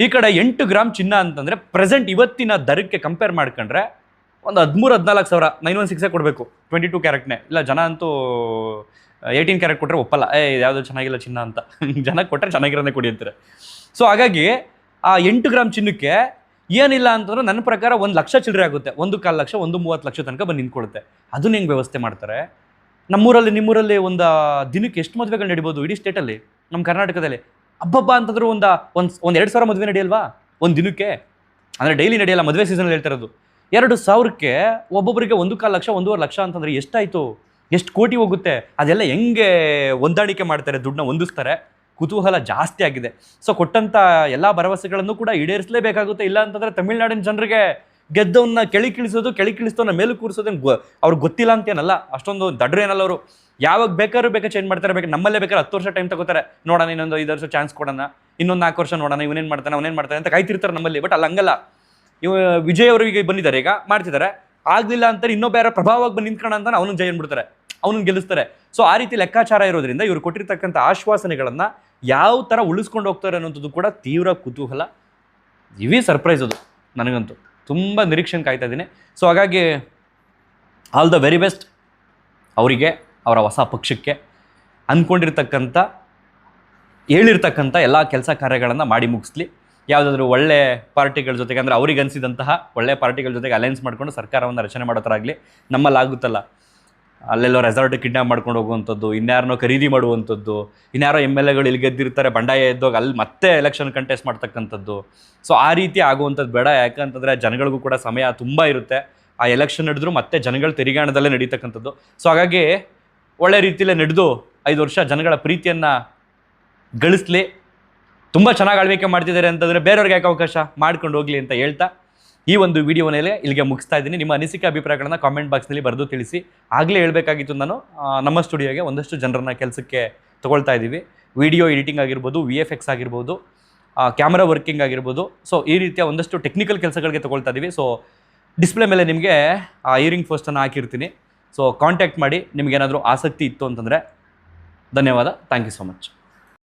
ಈ ಕಡೆ 8 ಗ್ರಾಮ್ ಚಿನ್ನ ಅಂತಂದರೆ ಪ್ರೆಸೆಂಟ್ ಇವತ್ತಿನ ದರಕ್ಕೆ ಕಂಪೇರ್ ಮಾಡ್ಕೊಂಡ್ರೆ ಒಂದು 13-14 ಸಾವಿರ 916 ಕೊಡಬೇಕು, 22 ಕ್ಯಾರೆಟ್ನೇ. ಇಲ್ಲ ಜನ ಅಂತೂ 18 ಕ್ಯಾರೆಟ್ ಕೊಟ್ಟರೆ ಒಪ್ಪಲ್ಲ, ಯಾವುದು ಚೆನ್ನಾಗಿಲ್ಲ ಚಿನ್ನ ಅಂತ ಜನ ಕೊಟ್ಟರೆ ಚೆನ್ನಾಗಿರೋದೇ ಕೊಡಿ ಅಂತಾರೆ. ಸೊ ಹಾಗಾಗಿ ಆ 8 ಗ್ರಾಮ್ ಚಿನ್ನಕ್ಕೆ ಏನಿಲ್ಲ ಅಂತಂದ್ರೆ ನನ್ನ ಪ್ರಕಾರ 1 ಲಕ್ಷ ಚಿಲ್ಲರೆ ಆಗುತ್ತೆ, 1.25 ಲಕ್ಷ 30 ಲಕ್ಷ ತನಕ ಬಂದು ನಿಂತ್ಕೊಳುತ್ತೆ. ಅದನ್ನ ಹೆಂಗೆ ವ್ಯವಸ್ಥೆ ಮಾಡ್ತಾರೆ? ನಮ್ಮೂರಲ್ಲಿ ನಿಮ್ಮೂರಲ್ಲಿ ಒಂದು ದಿನಕ್ಕೆ ಎಷ್ಟು ಮದುವೆಗಳು ನಡಿಬೋದು ಇಡೀ ಸ್ಟೇಟಲ್ಲಿ, ನಮ್ಮ ಕರ್ನಾಟಕದಲ್ಲಿ? ಹಬ್ಬಬ್ಬ ಅಂತಂದ್ರೆ ಒಂದು 2,000 ಮದುವೆ ನಡೆಯಲ್ವಾ ಒಂದು ದಿನಕ್ಕೆ? ಅಂದರೆ ಡೈಲಿ ನಡೆಯಲ್ಲ, ಮದುವೆ ಸೀಸನಲ್ಲಿ ಹೇಳ್ತಾ ಇರೋದು. 2,000ಕ್ಕೆ ಒಬ್ಬೊಬ್ಬರಿಗೆ 1.25 ಲಕ್ಷ 1.5 ಲಕ್ಷ ಅಂತಂದರೆ ಎಷ್ಟಾಯಿತು? ಎಷ್ಟು ಕೋಟಿ ಹೋಗುತ್ತೆ? ಅದೆಲ್ಲ ಹೆಂಗೆ ಹೊಂದಾಣಿಕೆ ಮಾಡ್ತಾರೆ, ದುಡ್ಡನ್ನ ಹೊಂದಿಸ್ತಾರೆ? ಕುತೂಹಲ ಜಾಸ್ತಿ ಆಗಿದೆ. ಸೊ ಕೊಟ್ಟಂಥ ಎಲ್ಲ ಭರವಸೆಗಳನ್ನು ಕೂಡ ಈಡೇರಿಸಲೇಬೇಕಾಗುತ್ತೆ. ಇಲ್ಲ ಅಂತಂದರೆ ತಮಿಳ್ನಾಡಿನ ಜನರಿಗೆ ಗೆದ್ದವನ್ನ ಕೆಳಿಕಿಳಿಸೋದನ್ನ ಮೇಲೆ ಕೂರಿಸೋದೇನು ಅವ್ರಿಗೆ ಗೊತ್ತಿಲ್ಲ ಅಂತೇನಲ್ಲ, ಅಷ್ಟೊಂದು ದಡ್ರು ಏನಲ್ಲ ಅವರು. ಯಾವಾಗ ಬೇಕಾದ್ರೂ ಚೇಂಜ್ ಮಾಡ್ತಾರೆ, ನಮ್ಮಲ್ಲೇ ಬೇಕಾದ್ರೆ 10 ವರ್ಷ ಟೈಮ್ ತಗೋತಾರೆ, ನೋಡೋಣ ಇನ್ನೊಂದು 5 ವರ್ಷ ಚಾನ್ಸ್ ಕೊಡೋಣ, ಇನ್ನೊಂದು 4 ವರ್ಷ ನೋಡೋಣ, ಇವನೇನು ಮಾಡ್ತಾನೆ ಅಂತ ಕಾಯ್ತಿರ್ತಾರೆ ನಮ್ಮಲ್ಲಿ. ಬಟ್ ಅಲ್ಲಿ ಹಂಗಲ್ಲ. ವಿಜಯ್ ಅವರಿಗೆ ಬಂದಿದ್ದಾರೆ, ಈಗ ಮಾಡ್ತಿದ್ದಾರೆ, ಆಗಲಿಲ್ಲ ಅಂತಾರೆ ಇನ್ನೊಬ್ಬ ಯಾರೋ ಪ್ರಭಾವವಾಗಿ ಬಂದು ನಿಂತ್ಕೋಣ ಅಂತ ಅವನನ್ನು ಜಯ ಅಂದ್ಬಿಡ್ತಾರೆ, ಅವನನ್ನು ಗೆಲ್ಲಿಸ್ತಾರೆ. ಸೊ ಆ ರೀತಿ ಲೆಕ್ಕಾಚಾರ ಇರೋದ್ರಿಂದ ಇವರು ಕೊಟ್ಟಿರ್ತಕ್ಕಂಥ ಆಶ್ವಾಸನೆಗಳನ್ನು ಯಾವ ಥರ ಉಳಿಸ್ಕೊಂಡು ಹೋಗ್ತಾರೆ ಅನ್ನೋಂಥದ್ದು ಕೂಡ ತೀವ್ರ ಕುತೂಹಲ. ಇವೇ ಸರ್ಪ್ರೈಸ್ ಅದು ನನಗಂತೂ. ತುಂಬ ನಿರೀಕ್ಷೆನ ಕಾಯ್ತಾ ಇದ್ದೀನಿ. ಸೊ ಹಾಗಾಗಿ ಆಲ್ ದ ವೆರಿ ಬೆಸ್ಟ್ ಅವರಿಗೆ, ಅವರ ಹೊಸ ಪಕ್ಷಕ್ಕೆ. ಅಂದ್ಕೊಂಡಿರ್ತಕ್ಕಂಥ ಹೇಳಿರ್ತಕ್ಕಂಥ ಎಲ್ಲ ಕೆಲಸ ಕಾರ್ಯಗಳನ್ನು ಮಾಡಿ ಮುಗಿಸ್ಲಿ. ಯಾವುದಾದ್ರೂ ಒಳ್ಳೆ ಪಾರ್ಟಿಗಳ ಜೊತೆಗೆ, ಅಂದರೆ ಅವ್ರಿಗೆ ಅನಿಸಿದಂತಹ ಒಳ್ಳೆ ಪಾರ್ಟಿಗಳ ಜೊತೆಗೆ ಅಲೈನ್ಸ್ ಮಾಡಿಕೊಂಡು ಸರ್ಕಾರವನ್ನು ರಚನೆ ಮಾಡೋ ಥರ ಆಗಲಿ. ನಮ್ಮಲ್ಲಾಗುತ್ತಲ್ಲ, ಅಲ್ಲೆಲ್ಲೋ ರೆಸಾರ್ಟ್ ಕಿಡ್ನಾಪ್ ಮಾಡ್ಕೊಂಡು ಹೋಗುವಂಥದ್ದು, ಇನ್ಯಾರನ್ನೋ ಖರೀದಿ ಮಾಡುವಂಥದ್ದು, ಇನ್ಯಾರೋ MLAಗಳು ಇಲ್ಲಿ ಗೆದ್ದಿರ್ತಾರೆ, ಬಂಡಾಯ ಎದ್ದೋಗಿ ಅಲ್ಲಿ ಮತ್ತೆ ಎಲೆಕ್ಷನ್ ಕಂಟೆಸ್ಟ್ ಮಾಡ್ತಕ್ಕಂಥದ್ದು. ಸೊ ಆ ರೀತಿ ಆಗುವಂಥದ್ದು ಬೇಡ. ಯಾಕಂತಂದರೆ ಜನಗಳಿಗೂ ಕೂಡ ಸಮಯ ತುಂಬ ಇರುತ್ತೆ. ಆ ಎಲೆಕ್ಷನ್ ನಡೆದ್ರು ಮತ್ತೆ ಜನಗಳ ತೆರಿಗಾಣದಲ್ಲೇ ನಡೀತಕ್ಕಂಥದ್ದು. ಸೊ ಹಾಗಾಗಿ ಒಳ್ಳೆ ರೀತಿಯಲ್ಲೇ ನಡೆದು 5 ವರ್ಷ ಜನಗಳ ಪ್ರೀತಿಯನ್ನು ಗಳಿಸ್ಲಿ. ತುಂಬ ಚೆನ್ನಾಗಿ ಆಳ್ವಿಕೆ ಮಾಡ್ತಿದ್ದಾರೆ ಅಂತಂದರೆ ಬೇರೆಯವ್ರಿಗೆ ಯಾಕೆ ಅವಕಾಶ ಮಾಡ್ಕೊಂಡು ಹೋಗಲಿ ಅಂತ ಹೇಳ್ತಾ ಈ ಒಂದು ವಿಡಿಯೋನಲ್ಲಿ ಇಲ್ಲಿಗೆ ಮುಗಿಸ್ತಾ ಇದ್ದೀನಿ. ನಿಮ್ಮ ಅನಿಸಿಕೆ ಅಭಿಪ್ರಾಯಗಳನ್ನು ಕಾಮೆಂಟ್ ಬಾಕ್ಸ್ನಲ್ಲಿ ಬರೆದು ತಿಳಿಸಿ. ಆಗಲೇ ಹೇಳಬೇಕಾಗಿತ್ತು, ನಾನು ನಮ್ಮ ಸ್ಟುಡಿಯೋಗೆ ಒಂದಷ್ಟು ಜನರನ್ನ ಕೆಲಸಕ್ಕೆ ತೊಗೊಳ್ತಾ ಇದ್ದೀವಿ. ವಿಡಿಯೋ ಎಡಿಟಿಂಗ್ ಆಗಿರ್ಬೋದು, VFX ಆಗಿರ್ಬೋದು, ಕ್ಯಾಮ್ರಾ ವರ್ಕಿಂಗ್ ಆಗಿರ್ಬೋದು. ಸೊ ಈ ರೀತಿಯ ಒಂದಷ್ಟು ಟೆಕ್ನಿಕಲ್ ಕೆಲಸಗಳಿಗೆ ತೊಗೊಳ್ತಾ ಇದ್ದೀವಿ. ಸೊ ಡಿಸ್ಪ್ಲೇ ಮೇಲೆ ನಿಮಗೆ ಆ ಹಿಯರಿಂಗ್ ಪೋಸ್ಟನ್ನು ಹಾಕಿರ್ತೀನಿ. ಸೊ ಕಾಂಟ್ಯಾಕ್ಟ್ ಮಾಡಿ, ನಿಮಗೇನಾದರೂ ಆಸಕ್ತಿ ಇತ್ತು ಅಂತಂದರೆ. ಧನ್ಯವಾದ. Thank you so much.